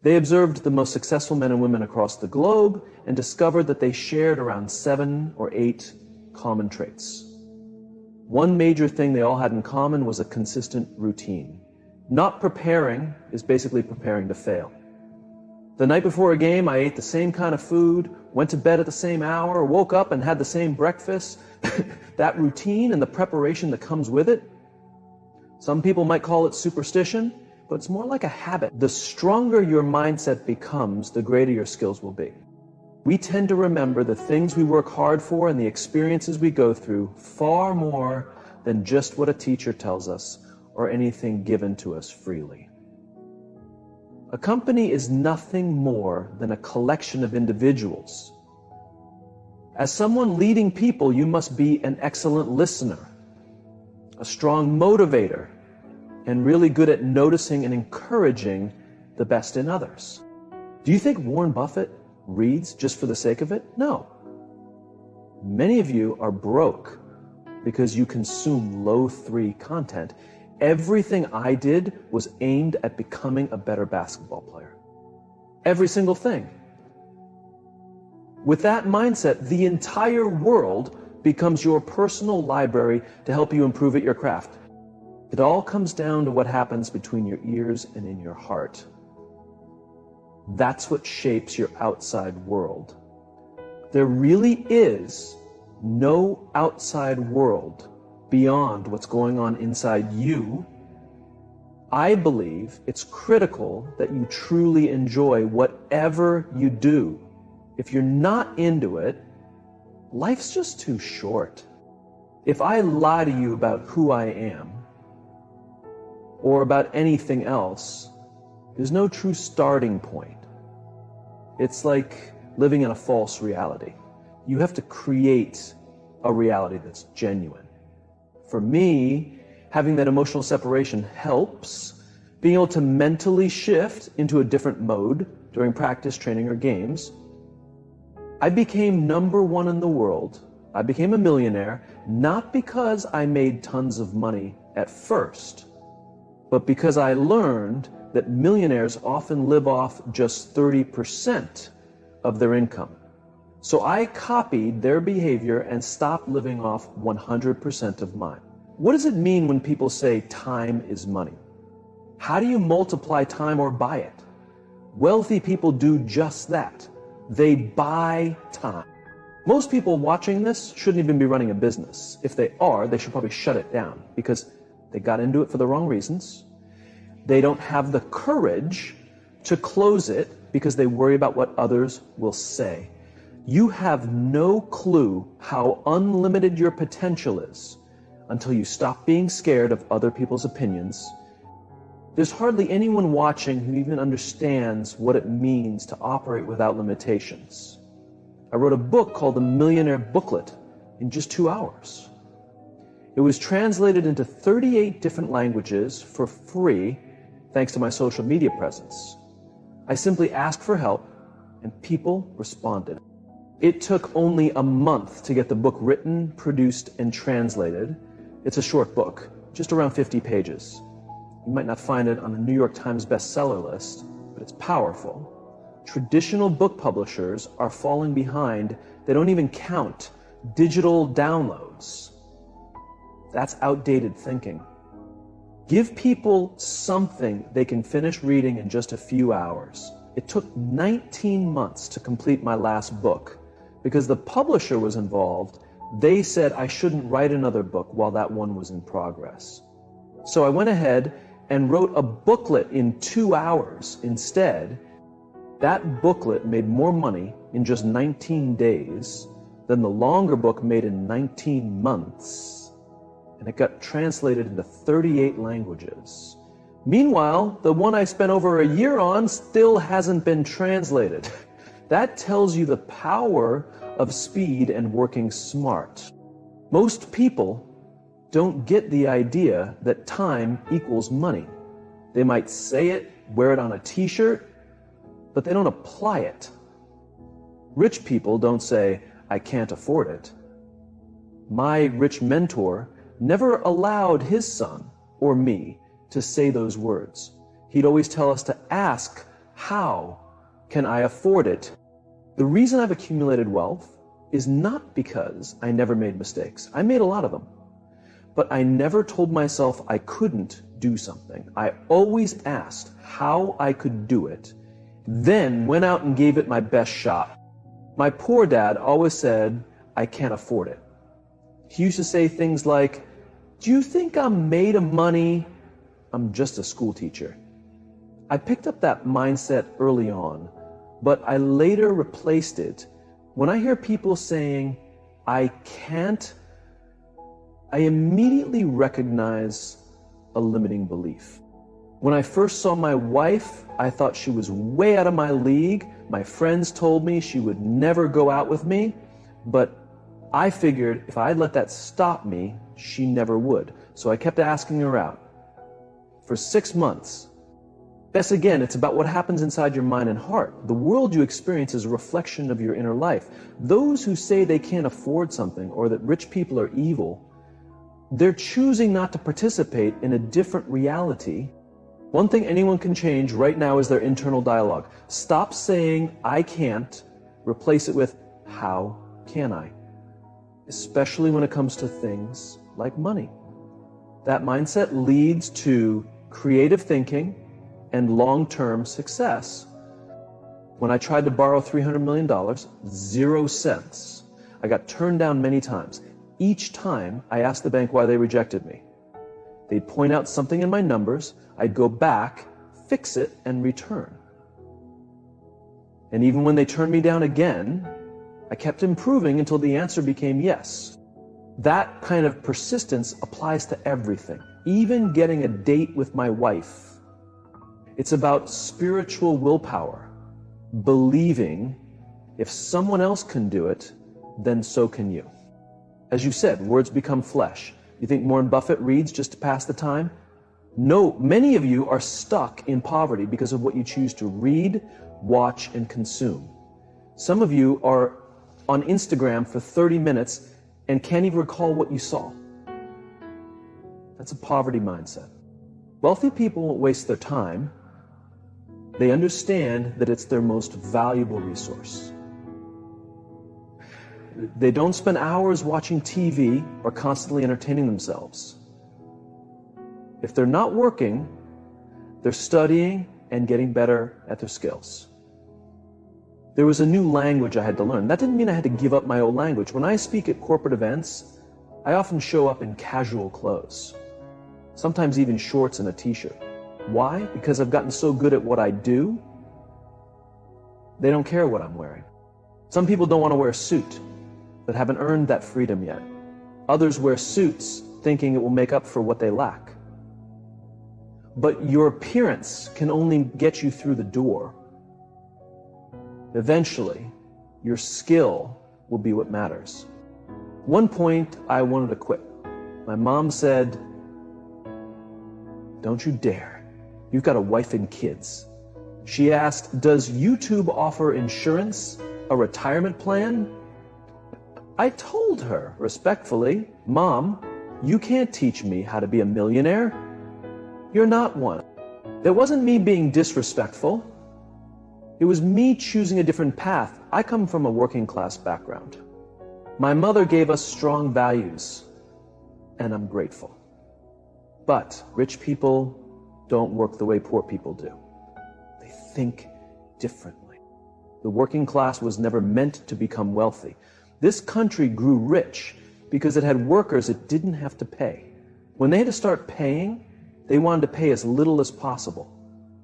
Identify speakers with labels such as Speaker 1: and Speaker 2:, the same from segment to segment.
Speaker 1: They observed the most successful men and women across the globe and discovered that they shared around 7 or 8 common traits. One major thing they all had in common was a consistent routine. Not preparing is basically preparing to fail. The night before a game, I ate the same kind of food, went to bed at the same hour, woke up and had the same breakfast. That routine and the preparation that comes with it, some people might call it superstition, but it's more like a habit. The stronger your mindset becomes, the greater your skills will be. We tend to remember the things we work hard for and the experiences we go through far more than just what a teacher tells us or anything given to us freely. A company is nothing more than a collection of individuals. As someone leading people, you must be an excellent listener, a strong motivator, and really good at noticing and encouraging the best in others. Do you think Warren Buffett reads just for the sake of it? No. Many of you are broke because you consume low-3 content. Everything I did was aimed at becoming a better basketball player. Every single thing. With that mindset, the entire world becomes your personal library to help you improve at your craft. It all comes down to what happens between your ears and in your heart. That's what shapes your outside world. There really is no outside world beyond what's going on inside you. I believe it's critical that you truly enjoy whatever you do. If you're not into it, life's just too short. If I lie to you about who I am, or about anything else, there's no true starting point. It's like living in a false reality. You have to create a reality that's genuine. For me, having that emotional separation helps. Being able to mentally shift into a different mode during practice, training, or games. I became #1 in the world. I became a millionaire, not because I made tons of money at first, but because I learned that millionaires often live off just 30% of their income. So I copied their behavior and stopped living off 100% of mine. What does it mean when people say time is money? How do you multiply time or buy it? Wealthy people do just that. They buy time. Most people watching this shouldn't even be running a business. If they are, they should probably shut it down because they got into it for the wrong reasons. They don't have the courage to close it because they worry about what others will say. You have no clue how unlimited your potential is until you stop being scared of other people's opinions. There's hardly anyone watching who even understands what it means to operate without limitations. I wrote a book called The Millionaire Booklet in just 2 hours. It was translated into 38 different languages for free, thanks to my social media presence. I simply asked for help, and people responded. It took only a month to get the book written, produced, and translated. It's a short book, just around 50 pages. You might not find it on the New York Times bestseller list, but it's powerful. Traditional book publishers are falling behind. They don't even count digital downloads. That's outdated thinking. Give people something they can finish reading in just a few hours. It took 19 months to complete my last book because the publisher was involved. They said I shouldn't write another book while that one was in progress. So I went ahead and wrote a booklet in 2 hours instead. That booklet made more money in just 19 days than the longer book made in 19 months. And it got translated into 38 languages. Meanwhile, the one I spent over a year on still hasn't been translated. That tells you the power of speed and working smart. Most people don't get the idea that time equals money. They might say it, wear it on a t-shirt, but they don't apply it. Rich people don't say, I can't afford it. My rich mentor never allowed his son or me to say those words. He'd always tell us to ask How can I afford it? The reason I've accumulated wealth is not because I never made mistakes. I made a lot of them. But I never told myself I couldn't do something. I always asked how I could do it, then went out and gave it my best shot. My poor dad always said, I can't afford it. He used to say things like, do you think I'm made of money? I'm just a school teacher. I picked up that mindset early on, but I later replaced it. When I hear people saying, I can't, I immediately recognize a limiting belief. When I first saw my wife, I thought she was way out of my league. My friends told me she would never go out with me, but I figured if I'd let that stop me, she never would. So I kept asking her out. For 6 months. Yes, again, it's about what happens inside your mind and heart. The world you experience is a reflection of your inner life. Those who say they can't afford something or that rich people are evil, they're choosing not to participate in a different reality. One thing anyone can change right now is their internal dialogue. Stop saying, I can't, replace it with, how can I? Especially when it comes to things like money. That mindset leads to creative thinking and long-term success. When I tried to borrow $300 million, 0 cents. I got turned down many times. Each time I asked the bank why they rejected me. They'd point out something in my numbers, I'd go back, fix it, and return. And even when they turned me down again, I kept improving until the answer became yes. That kind of persistence applies to everything, even getting a date with my wife. It's about spiritual willpower, believing if someone else can do it, then so can you. As you said, words become flesh. You think Warren Buffett reads just to pass the time? No, many of you are stuck in poverty because of what you choose to read, watch, and consume. Some of you are on Instagram for 30 minutes and can't even recall what you saw. That's a poverty mindset. Wealthy people won't waste their time. They understand that it's their most valuable resource. They don't spend hours watching TV or constantly entertaining themselves. If they're not working, they're studying and getting better at their skills. There was a new language I had to learn. That didn't mean I had to give up my old language. When I speak at corporate events, I often show up in casual clothes, sometimes even shorts and a t-shirt. Why? Because I've gotten so good at what I do, they don't care what I'm wearing. Some people don't want to wear a suit, but haven't earned that freedom yet. Others wear suits thinking it will make up for what they lack. But your appearance can only get you through the door. Eventually, your skill will be what matters. One point, I wanted to quit. My mom said, "Don't you dare. You've got a wife and kids." She asked, "Does YouTube offer insurance, a retirement plan?" I told her respectfully, "Mom, you can't teach me how to be a millionaire. You're not one." It wasn't me being disrespectful. It was me choosing a different path. I come from a working class background. My mother gave us strong values, and I'm grateful. But rich people don't work the way poor people do. They think differently. The working class was never meant to become wealthy. This country grew rich because it had workers it didn't have to pay. When they had to start paying, they wanted to pay as little as possible.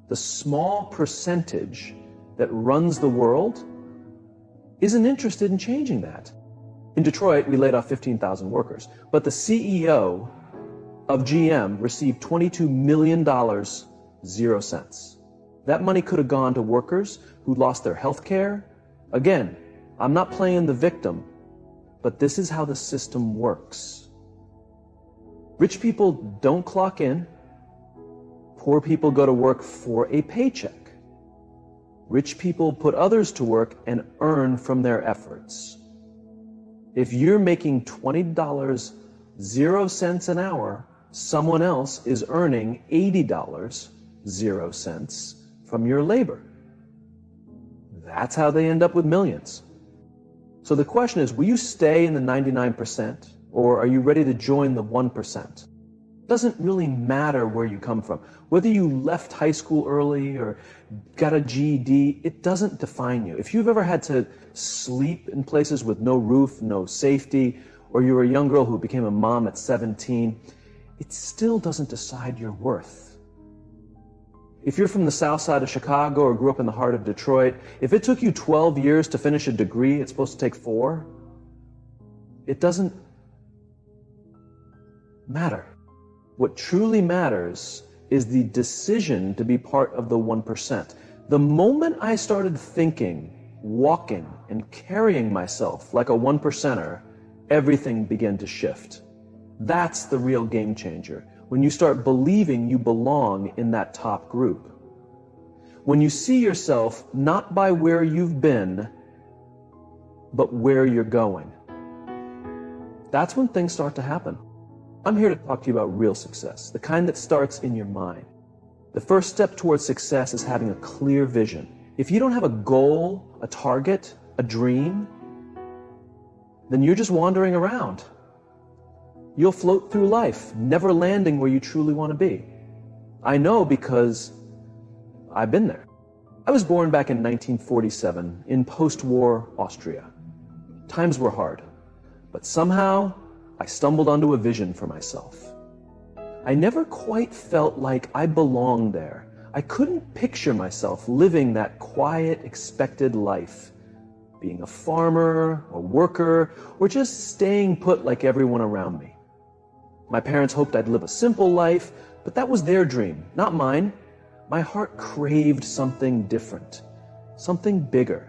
Speaker 1: The small percentage that runs the world isn't interested in changing that. In Detroit, we laid off 15,000 workers, but the CEO of GM received $22 million, 0 cents. That money could have gone to workers who lost their health care. Again, I'm not playing the victim, but this is how the system works. Rich people don't clock in. Poor people go to work for a paycheck. Rich people put others to work and earn from their efforts. If you're making $20, 0 cents an hour, someone else is earning $80, 0 cents from your labor. That's how they end up with millions. So the question is, will you stay in the 99%, or are you ready to join the 1%? It doesn't really matter where you come from. Whether you left high school early or got a GED, it doesn't define you. If you've ever had to sleep in places with no roof, no safety, or you were a young girl who became a mom at 17, it still doesn't decide your worth. If you're from the south side of Chicago or grew up in the heart of Detroit, if it took you 12 years to finish a degree, it's supposed to take 4, it doesn't matter. What truly matters is the decision to be part of the 1%. The moment I started thinking, walking, and carrying myself like a 1%er, everything began to shift. That's the real game changer. When you start believing you belong in that top group. When you see yourself not by where you've been, but where you're going. That's when things start to happen. I'm here to talk to you about real success, the kind that starts in your mind. The first step towards success is having a clear vision. If you don't have a goal, a target, a dream, then you're just wandering around. You'll float through life, never landing where you truly want to be. I know because I've been there. I was born back in 1947 in post-war Austria. Times were hard, but somehow I stumbled onto a vision for myself. I never quite felt like I belonged there. I couldn't picture myself living that quiet, expected life, being a farmer, a worker, or just staying put like everyone around me. My parents hoped I'd live a simple life, but that was their dream, not mine. My heart craved something different, something bigger.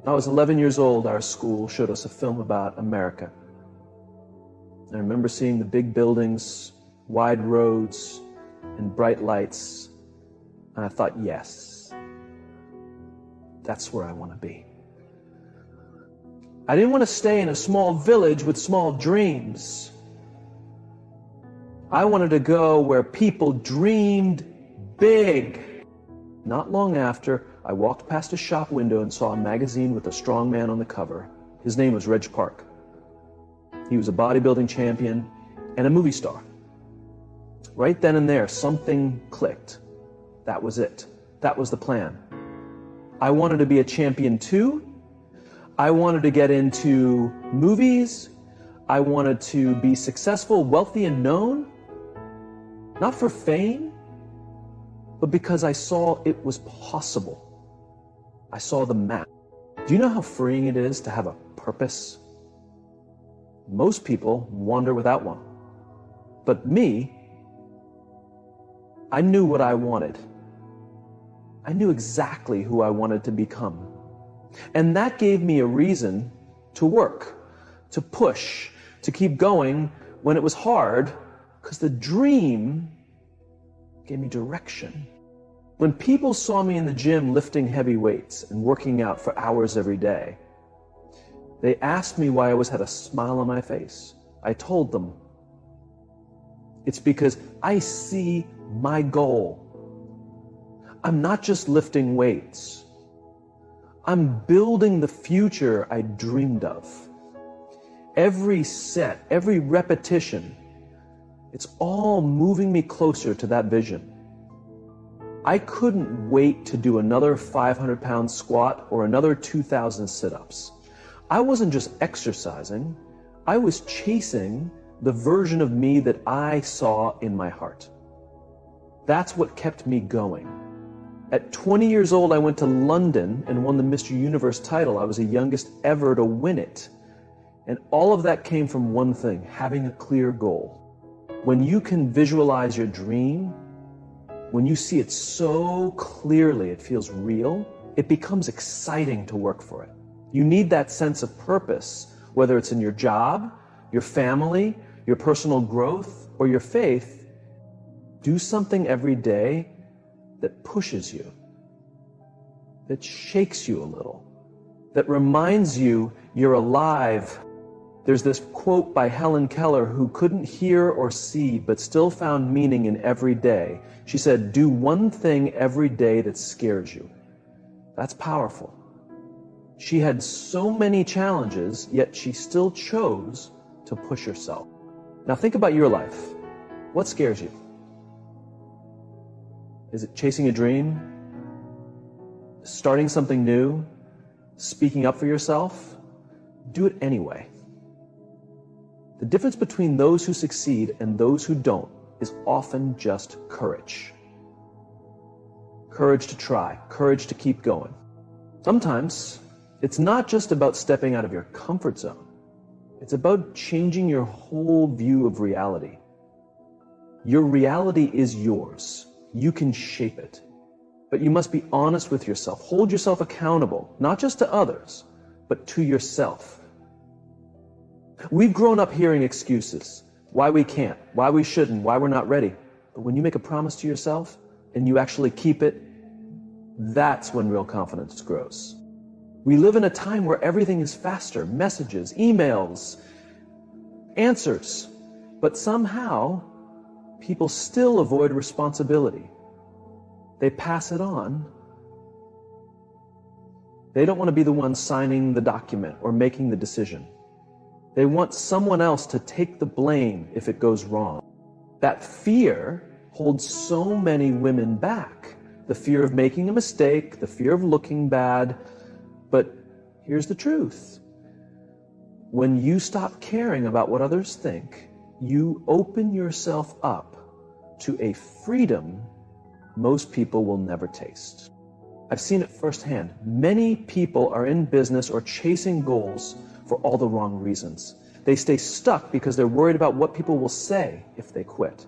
Speaker 1: When I was 11 years old, our school showed us a film about America. I remember seeing the big buildings, wide roads, and bright lights, and I thought, yes, that's where I want to be. I didn't want to stay in a small village with small dreams. I wanted to go where people dreamed big. Not long after, I walked past a shop window and saw a magazine with a strong man on the cover. His name was Reg Park. He was a bodybuilding champion and a movie star. Right then and there, something clicked. That was it. That was the plan. I wanted to be a champion too. I wanted to get into movies. I wanted to be successful, wealthy, and known. Not for fame, but because I saw it was possible. I saw the map. Do you know how freeing it is to have a purpose? Most people wander without one. But me, I knew what I wanted. I knew exactly who I wanted to become. And that gave me a reason to work, to push, to keep going when it was hard, because the dream gave me direction. When people saw me in the gym lifting heavy weights and working out for hours every day, they asked me why I always had a smile on my face. I told them, it's because I see my goal. I'm not just lifting weights. I'm building the future I dreamed of. Every set, every repetition, it's all moving me closer to that vision. I couldn't wait to do another 500-pound squat or another 2,000 sit-ups. I wasn't just exercising, I was chasing the version of me that I saw in my heart. That's what kept me going. At 20 years old, I went to London and won the Mr. Universe title. I was the youngest ever to win it. And all of that came from one thing, having a clear goal. When you can visualize your dream, when you see it so clearly, it feels real, it becomes exciting to work for it. You need that sense of purpose, whether it's in your job, your family, your personal growth, or your faith. Do something every day that pushes you, that shakes you a little, that reminds you you're alive. There's this quote by Helen Keller, who couldn't hear or see but still found meaning in every day. She said, do one thing every day that scares you. That's powerful. She had so many challenges, yet she still chose to push herself. Now think about your life. What scares you? Is it chasing a dream? Starting something new? Speaking up for yourself? Do it anyway. The difference between those who succeed and those who don't is often just courage. Courage to try, courage to keep going. Sometimes it's not just about stepping out of your comfort zone. It's about changing your whole view of reality. Your reality is yours. You can shape it. But you must be honest with yourself. Hold yourself accountable, not just to others, but to yourself. We've grown up hearing excuses, why we can't, why we shouldn't, why we're not ready. But when you make a promise to yourself and you actually keep it, that's when real confidence grows. We live in a time where everything is faster, messages, emails, answers, but somehow people still avoid responsibility. They pass it on. They don't want to be the one signing the document or making the decision. They want someone else to take the blame if it goes wrong. That fear holds so many women back. The fear of making a mistake, the fear of looking bad. But here's the truth. When you stop caring about what others think, you open yourself up to a freedom most people will never taste. I've seen it firsthand. Many people are in business or chasing goals for all the wrong reasons. They stay stuck because they're worried about what people will say if they quit.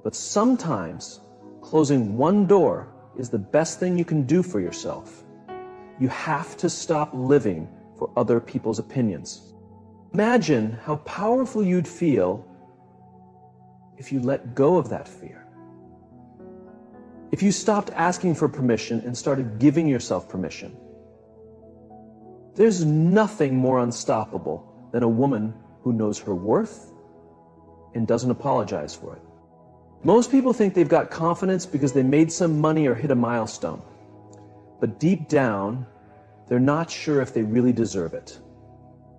Speaker 1: But sometimes closing one door is the best thing you can do for yourself. You have to stop living for other people's opinions. Imagine how powerful you'd feel if you let go of that fear. If you stopped asking for permission and started giving yourself permission. There's nothing more unstoppable than a woman who knows her worth and doesn't apologize for it. Most people think they've got confidence because they made some money or hit a milestone. But deep down, they're not sure if they really deserve it.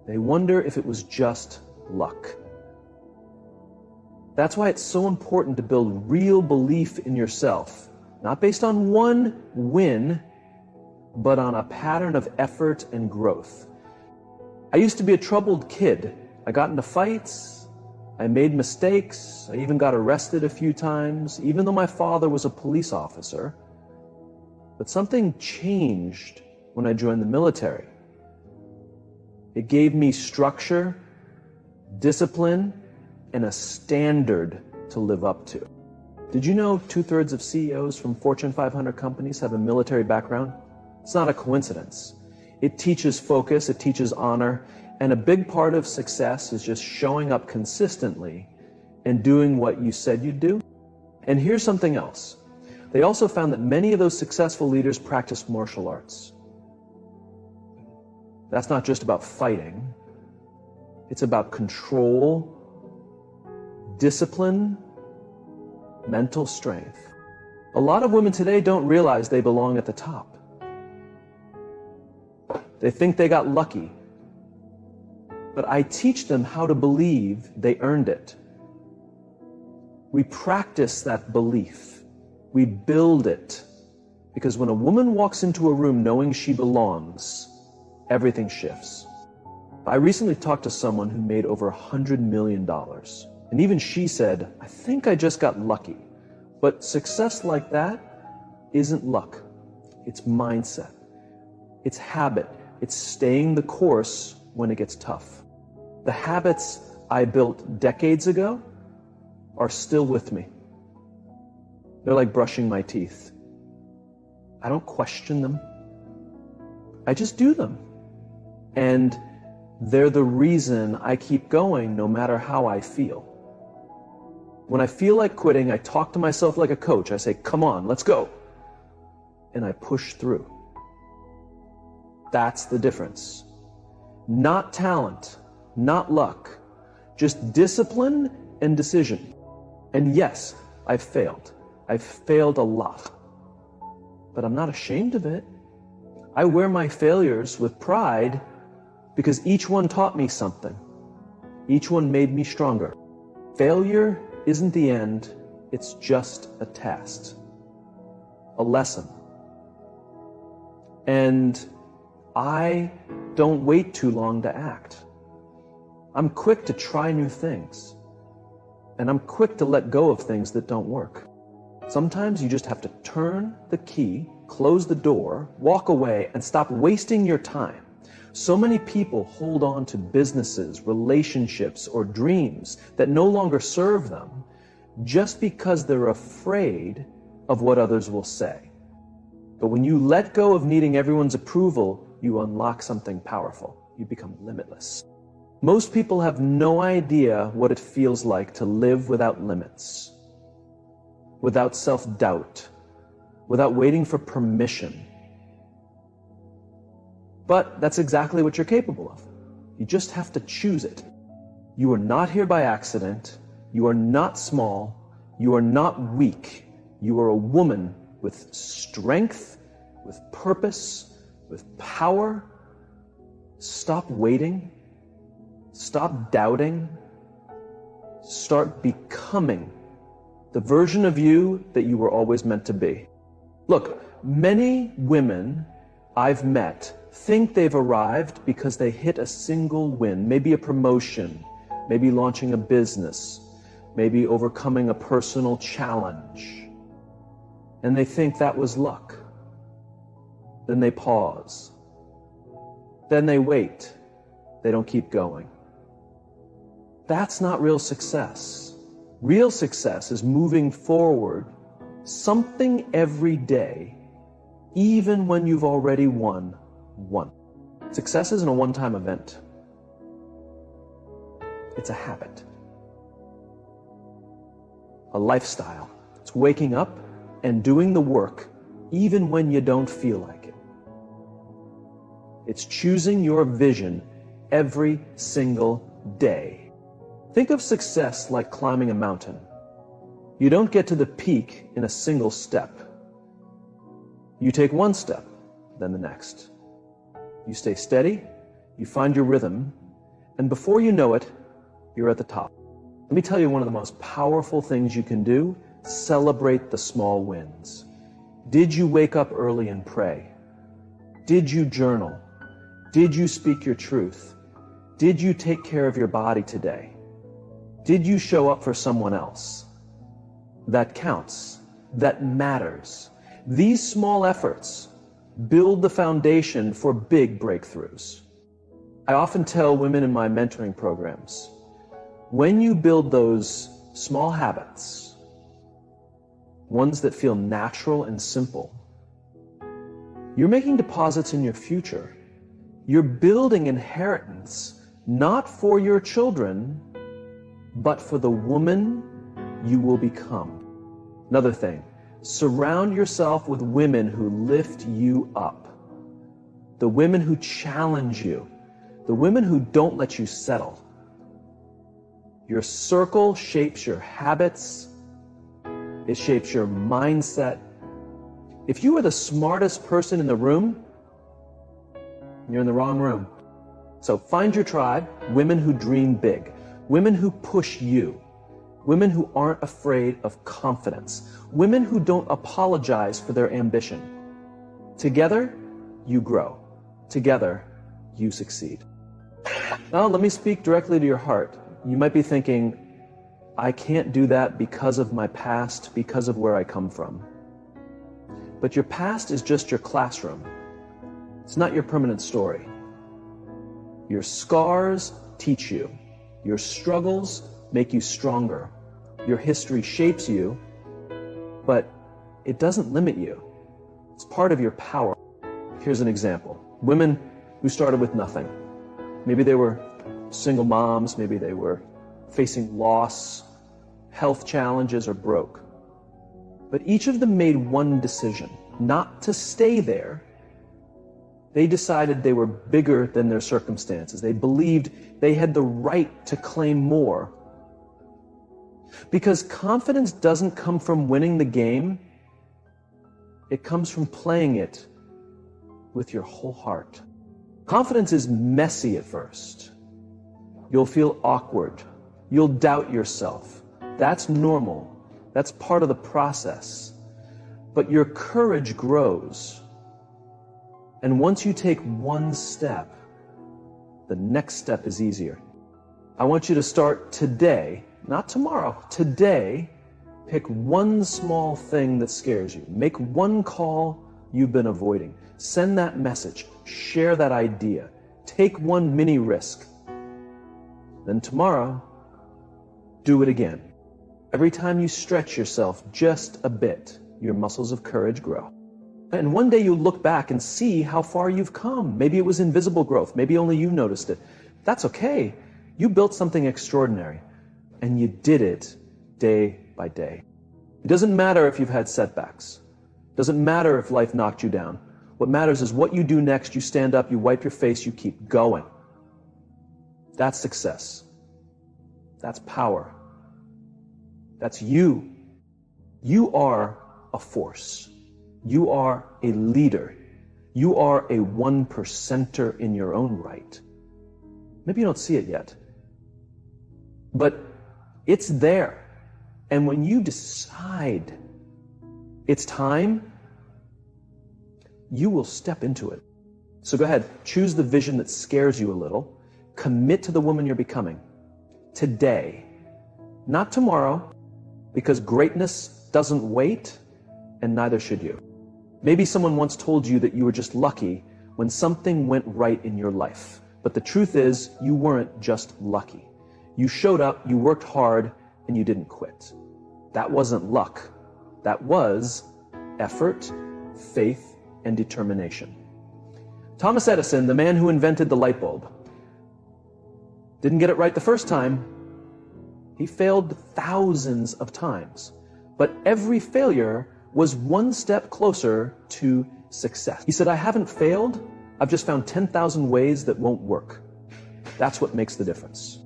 Speaker 1: They wonder if it was just luck. That's why it's so important to build real belief in yourself, not based on one win, but on a pattern of effort and growth. I used to be a troubled kid. I got into fights, I made mistakes, I even got arrested a few times, even though my father was a police officer. But something changed when I joined the military. It gave me structure, discipline, and a standard to live up to. Did you know 2/3 of CEOs from Fortune 500 companies have a military background? It's not a coincidence. It teaches focus, it teaches honor, and a big part of success is just showing up consistently and doing what you said you'd do. And here's something else. They also found that many of those successful leaders practiced martial arts. That's not just about fighting. It's about control, discipline, mental strength. A lot of women today don't realize they belong at the top. They think they got lucky. But I teach them how to believe they earned it. We practice that belief. We build it. Because when a woman walks into a room knowing she belongs, everything shifts. I recently talked to someone who made over $100 million. And even she said, I think I just got lucky. But success like that isn't luck. It's mindset. It's habit. It's staying the course when it gets tough. The habits I built decades ago are still with me. They're like brushing my teeth. I don't question them. I just do them. And they're the reason I keep going no matter how I feel. When I feel like quitting, I talk to myself like a coach. I say, come on, let's go. And I push through. That's the difference. Not talent, not luck, just discipline and decision. And yes, I've failed. I've failed a lot. But I'm not ashamed of it. I wear my failures with pride because each one taught me something. Each one made me stronger. Failure isn't the end, it's just a test, a lesson. And I don't wait too long to act. I'm quick to try new things. And I'm quick to let go of things that don't work. Sometimes you just have to turn the key, close the door, walk away, and stop wasting your time. So many people hold on to businesses, relationships, or dreams that no longer serve them just because they're afraid of what others will say. But when you let go of needing everyone's approval, you unlock something powerful. You become limitless. Most people have no idea what it feels like to live without limits, without self-doubt, without waiting for permission. But that's exactly what you're capable of. You just have to choose it. You are not here by accident. You are not small. You are not weak. You are a woman with strength, with purpose, with power. Stop waiting. Stop doubting. Start becoming the version of you that you were always meant to be. Look, many women I've met think they've arrived because they hit a single win, maybe a promotion, maybe launching a business, maybe overcoming a personal challenge. And they think that was luck. Then they pause. Then they wait. They don't keep going. That's not real success. Real success is moving forward something every day, even when you've already won one. Success isn't a one-time event. It's a habit, a lifestyle. It's waking up and doing the work even when you don't feel like it. It's choosing your vision every single day. Think of success like climbing a mountain. You don't get to the peak in a single step. You take one step, then the next. You stay steady, you find your rhythm, and before you know it, you're at the top. Let me tell you one of the most powerful things you can do: celebrate the small wins. Did you wake up early and pray? Did you journal? Did you speak your truth? Did you take care of your body today? Did you show up for someone else? That counts. That matters. These small efforts build the foundation for big breakthroughs. I often tell women in my mentoring programs, when you build those small habits, ones that feel natural and simple, you're making deposits in your future. You're building inheritance, not for your children, but for the woman you will become. Another thing, surround yourself with women who lift you up. The women who challenge you. The women who don't let you settle. Your circle shapes your habits. It shapes your mindset. If you are the smartest person in the room, you're in the wrong room. So find your tribe, women who dream big. Women who push you, women who aren't afraid of confidence, women who don't apologize for their ambition. Together, you grow. Together, you succeed. Now, let me speak directly to your heart. You might be thinking, I can't do that because of my past, because of where I come from. But your past is just your classroom. It's not your permanent story. Your scars teach you. Your struggles make you stronger. Your history shapes you, but it doesn't limit you. It's part of your power. Here's an example. Women who started with nothing. Maybe they were single moms, maybe they were facing loss, health challenges, or broke. But each of them made one decision, not to stay there. They decided they were bigger than their circumstances. They believed they had the right to claim more. Because confidence doesn't come from winning the game. It comes from playing it with your whole heart. Confidence is messy at first. You'll feel awkward. You'll doubt yourself. That's normal. That's part of the process. But your courage grows. And once you take one step, the next step is easier. I want you to start today, not tomorrow, today. Pick one small thing that scares you. Make one call you've been avoiding. Send that message. Share that idea. Take one mini risk. Then tomorrow, do it again. Every time you stretch yourself just a bit, your muscles of courage grow. And one day you'll look back and see how far you've come. Maybe it was invisible growth. Maybe only you noticed it. That's okay. You built something extraordinary, and you did it day by day. It doesn't matter if you've had setbacks. It doesn't matter if life knocked you down. What matters is what you do next. You stand up, you wipe your face, you keep going. That's success. That's power. That's you. You are a force. You are a leader. You are a 1%er in your own right. Maybe you don't see it yet, but it's there. And when you decide it's time, you will step into it. So go ahead, choose the vision that scares you a little. Commit to the woman you're becoming today, not tomorrow, because greatness doesn't wait, and neither should you. Maybe someone once told you that you were just lucky when something went right in your life. But the truth is, you weren't just lucky. You showed up, you worked hard, and you didn't quit. That wasn't luck. That was effort, faith, and determination. Thomas Edison, the man who invented the light bulb, didn't get it right the first time. He failed thousands of times. But every failure was one step closer to success. He said, I haven't failed. I've just found 10,000 ways that won't work. That's what makes the difference.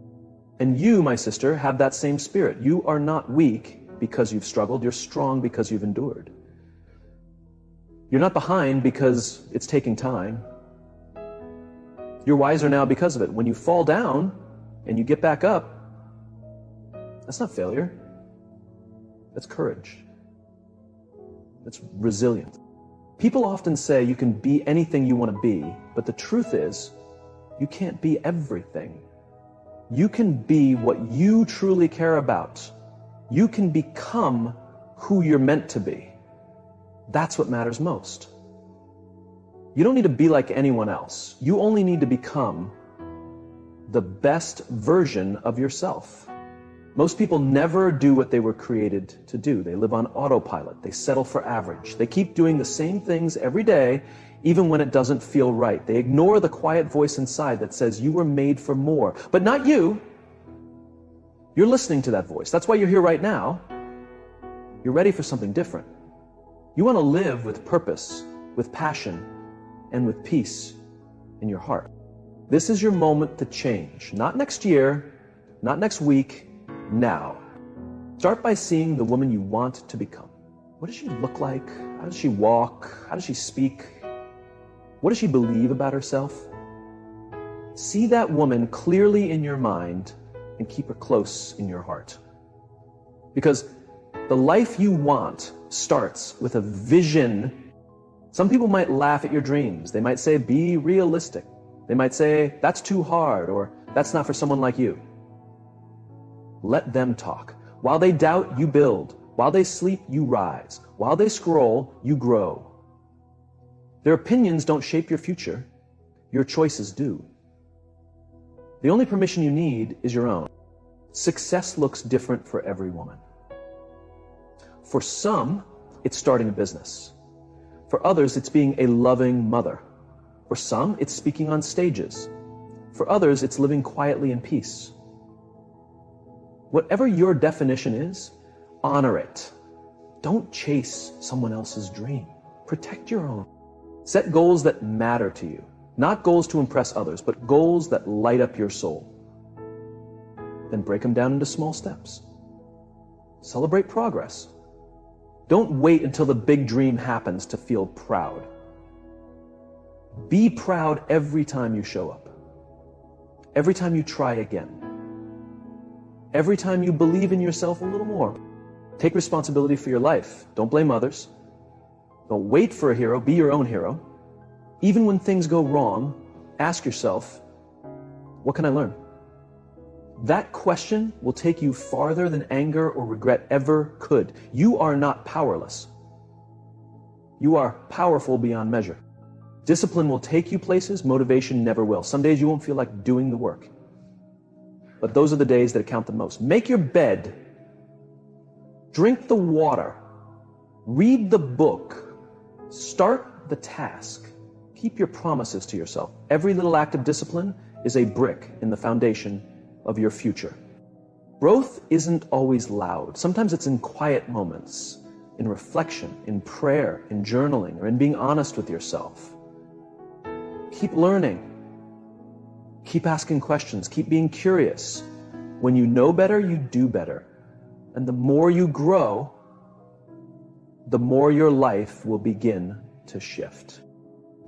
Speaker 1: And you, my sister, have that same spirit. You are not weak because you've struggled. You're strong because you've endured. You're not behind because it's taking time. You're wiser now because of it. When you fall down and you get back up, that's not failure. That's courage. That's resilience. People often say you can be anything you want to be, but the truth is, you can't be everything. You can be what you truly care about. You can become who you're meant to be. That's what matters most. You don't need to be like anyone else. You only need to become the best version of yourself. Most people never do what they were created to do. They live on autopilot. They settle for average. They keep doing the same things every day, even when it doesn't feel right. They ignore the quiet voice inside that says you were made for more. But not you. You're listening to that voice. That's why you're here right now. You're ready for something different. You want to live with purpose, with passion, and with peace in your heart. This is your moment to change. Not next year, not next week, now. Start by seeing the woman you want to become. What does she look like? How does she walk? How does she speak? What does she believe about herself? See that woman clearly in your mind and keep her close in your heart. Because the life you want starts with a vision. Some people might laugh at your dreams. They might say, be realistic. They might say, that's too hard, or that's not for someone like you. Let them talk. While they doubt, you build. While they sleep, you rise. While they scroll, you grow. Their opinions don't shape your future. Your choices do. The only permission you need is your own. Success looks different for every woman. For some, it's starting a business. For others, it's being a loving mother. For some, it's speaking on stages. For others, it's living quietly in peace. Whatever your definition is, honor it. Don't chase someone else's dream. Protect your own. Set goals that matter to you. Not goals to impress others, but goals that light up your soul. Then break them down into small steps. Celebrate progress. Don't wait until the big dream happens to feel proud. Be proud every time you show up. Every time you try again. Every time you believe in yourself a little more. Take responsibility for your life. Don't blame others. Don't wait for a hero. Be your own hero. Even when things go wrong, ask yourself, what can I learn? That question will take you farther than anger or regret ever could. You are not powerless. You are powerful beyond measure. Discipline will take you places, motivation never will. Some days you won't feel like doing the work. But those are the days that count the most. Make your bed. Drink the water. Read the book. Start the task. Keep your promises to yourself. Every little act of discipline is a brick in the foundation of your future. Growth isn't always loud. Sometimes it's in quiet moments, in reflection, in prayer, in journaling, or in being honest with yourself. Keep learning. Keep asking questions. Keep being curious. When you know better, you do better. And the more you grow, the more your life will begin to shift.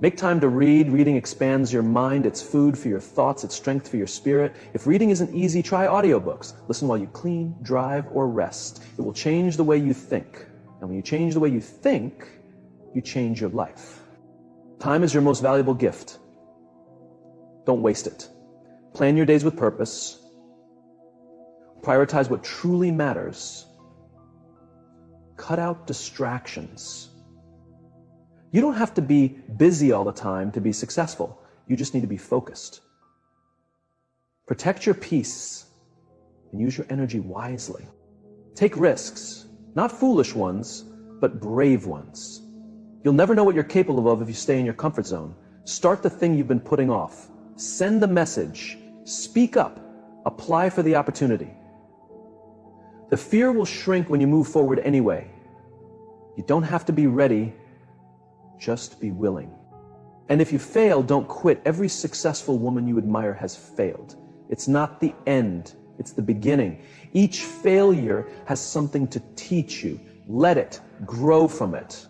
Speaker 1: Make time to read. Reading expands your mind. It's food for your thoughts. It's strength for your spirit. If reading isn't easy, try audiobooks. Listen while you clean, drive, or rest. It will change the way you think. And when you change the way you think, you change your life. Time is your most valuable gift. Don't waste it. Plan your days with purpose. Prioritize what truly matters. Cut out distractions. You don't have to be busy all the time to be successful. You just need to be focused. Protect your peace and use your energy wisely. Take risks, not foolish ones, but brave ones. You'll never know what you're capable of if you stay in your comfort zone. Start the thing you've been putting off. Send the message. Speak up. Apply for the opportunity. The fear will shrink when you move forward anyway. You don't have to be ready. Just be willing. And if you fail, don't quit. Every successful woman you admire has failed. It's not the end. It's the beginning. Each failure has something to teach you. Let it. Grow from it.